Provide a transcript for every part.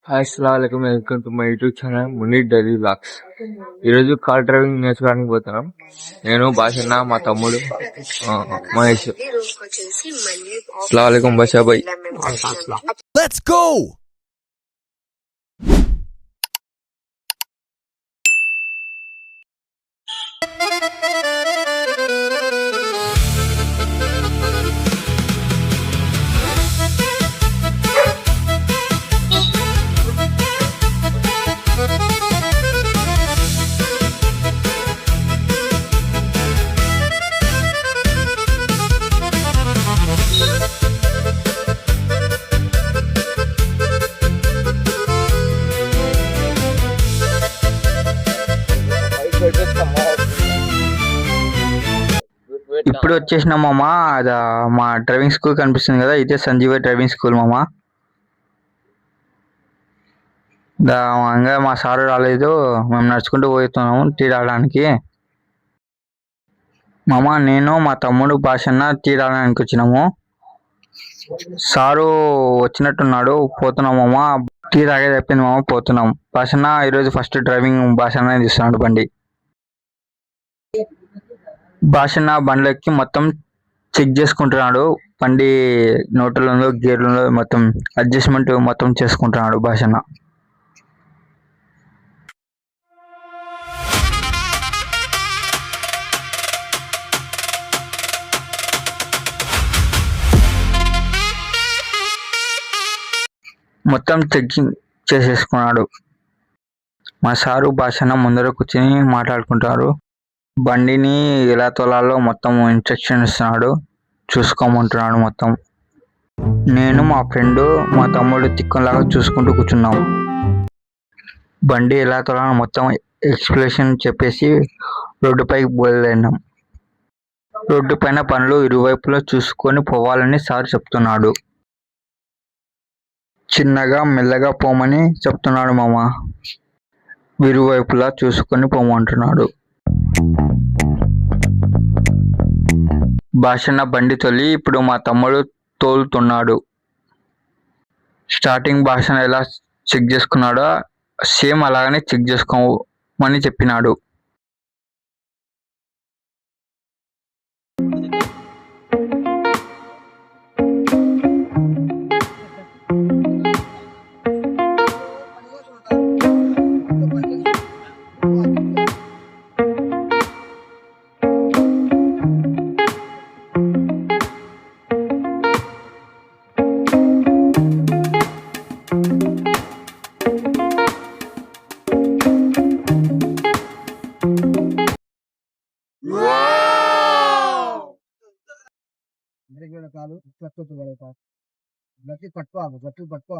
Hi అస్సలాముఅలైకుం, welcome to my YouTube channel Munir daily vlogs. ఈరోజు car driving నేర్చుకోవడానికి పోతున్నాం. నేను భాషన్న, మా తమ్ముడు మహేష్. అస్సలాముఅలైకుం బాషా భాయ్. Let's go! ఇప్పుడు వచ్చేసినాం మామ. అది మా డ్రైవింగ్ స్కూల్ కనిపిస్తుంది కదా, ఇదే సంజీవ డ్రైవింగ్ స్కూల్ మామ. ఇంకా మా సారు రాలేదు, మేము నడుచుకుంటూ పోతున్నాము టీ తాగడానికి. మామ నేను మా తమ్ముడు భాషన్న టీ తాగడానికి వచ్చినాము. సారు వచ్చినట్టున్నాడు, పోతున్నాం మామ. టీ తాగేది అయిపోయింది మామ, పోతున్నాం. భాషన్న ఈరోజు ఫస్ట్ డ్రైవింగ్ భాషన్న తీస్తున్నాడు బండి. భాషన్న బండ్లకి మొత్తం చెక్ చేసుకుంటున్నాడు, బండి నోట్లలో గేర్లలో మొత్తం అడ్జస్ట్మెంట్ మొత్తం చేసుకుంటున్నాడు భాషన్న. మొత్తం చెకింగ్ చేసేసుకున్నాడు. మా సారు భాషన్న ముందర కూర్చొని మాట్లాడుకుంటారు. బండిని ఎలా తోలాలో మొత్తం ఇన్స్ట్రక్షన్ ఇస్తున్నాడు, చూసుకోమంటున్నాడు మొత్తం. నేను మా ఫ్రెండ్ మా తమ్ముడు తిక్కలాగా చూసుకుంటూ కూర్చున్నాం. బండి ఎలా తోలాలో మొత్తం ఎక్స్ప్లెనేషన్ చెప్పేసి రోడ్డు పైకి బయలుదేరినాం. రోడ్డు పైన పనులు ఇరువైపులా చూసుకొని పోవాలని సార్ చెప్తున్నాడు. చిన్నగా మెల్లగా పోమని చెప్తున్నాడు మామ. ఇరువైపులా చూసుకొని పోమంటున్నాడు. భాషన్న బండి తోలి ఇప్పుడు మా తమ్ముడు తోలుతున్నాడు. స్టార్టింగ్ భాషన్న ఎలా చెక్ చేసుకున్నాడో సేమ్ అలాగనే చెక్ చేసుకోమని చెప్పినాడు. కాలు గట్టి పట్టుకో, గట్టి పట్టుకో.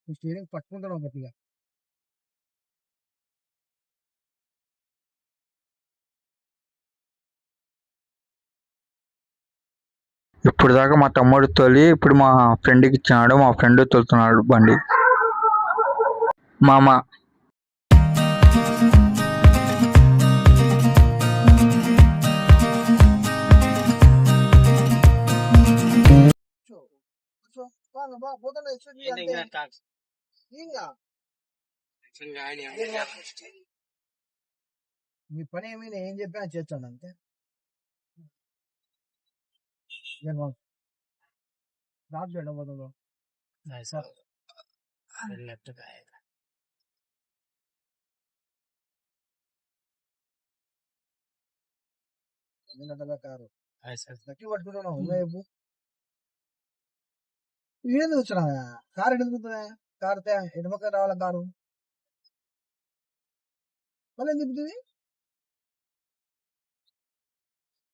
స్టీరింగ్ పట్టుకుంటున్నావు గట్టిగా. ఇప్పుడు దాకా మా తమ్ముడు తోలి ఇప్పుడు మా ఫ్రెండ్కి ఇచ్చినాడు, మా ఫ్రెండ్ తోలుతున్నాడు బండి. మామ మీ పని ఏమి ఏం చెప్పినా చేస్తాను అంతే. रात बैठा हुआ था ऐसा लेफ्ट का आएगा. కారు గట్టి పట్టుకుంటున్నావు. ఏం వచ్చినా కారు ఎడుగుతుందా? కారు ఎడమక రావాల కారు మళ్ళీ ఏం తిప్పుతుంది?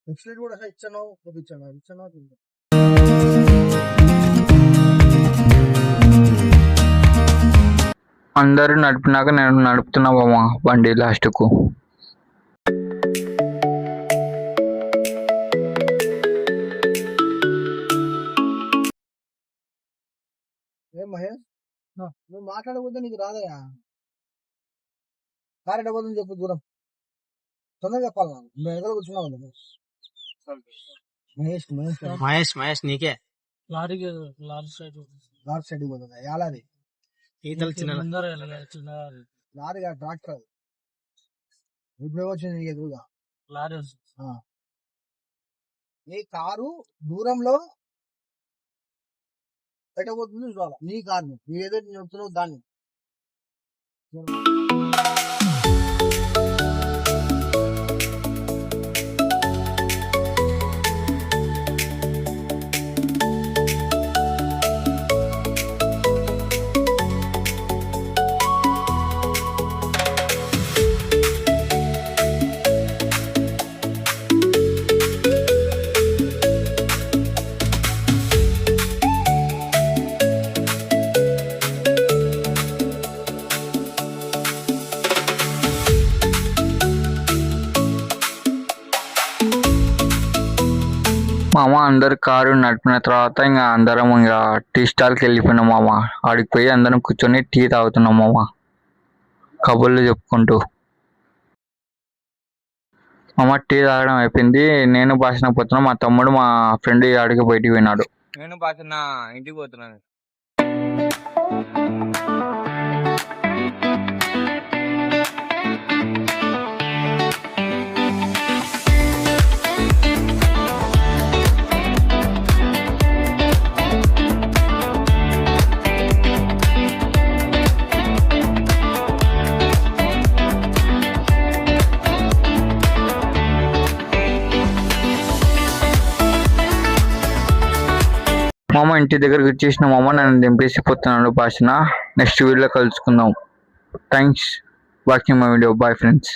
ఎక్స్లైట్ కూడా ఇచ్చాను ఇచ్చాను. అందరూ నడిపినాక నేను నడుపుతున్నా మామ బండి లాస్ట్కు. ఏం మహేష్, నువ్వు మాట్లాడకపోతే నీకు రాదయా? కారు ఎడబోతుంది చెప్పు, దూరం తొందరగా చెప్పాలి. నువ్వు ఎక్కడ కూర్చున్నావు మహేష్? మహేష్ నీకే లారీ సైడ్ పోతుందా? యాలాది ఈతలు చిన్న లారీ ట్రాక్టర్ ఇప్పుడు వచ్చింది ఎదురుగా లారీ నీ కారు దూరంలో పెట్టబోతుంది చూడాలి నీ కారుని నీ ఏదో చెప్తున్నావు దాన్ని మామ అందరు కారు నడిపిన తర్వాత ఇంకా అందరం ఇంకా టీ స్టాల్కి వెళ్ళిపోయినాం మామ. ఆడికి పోయి అందరం కూర్చొని టీ తాగుతున్నాం మామ, కబుర్లు చెప్పుకుంటూ. మామ టీ తాగడం అయిపోయింది. నేను భాషణ పోతున్నా, మా తమ్ముడు మా ఫ్రెండ్ ఆడికి బయటికి పోయినాడు. నేను భాష నా ఇంటికి పోతున్నాను. మామ ఇంటి దగ్గరకు వచ్చేసిన మామ, నన్ను దింపేసి పోతున్నాడు భాషణ. నెక్స్ట్ వీడియోలో కలుసుకుందాం. Thanks watching my video. Bye friends.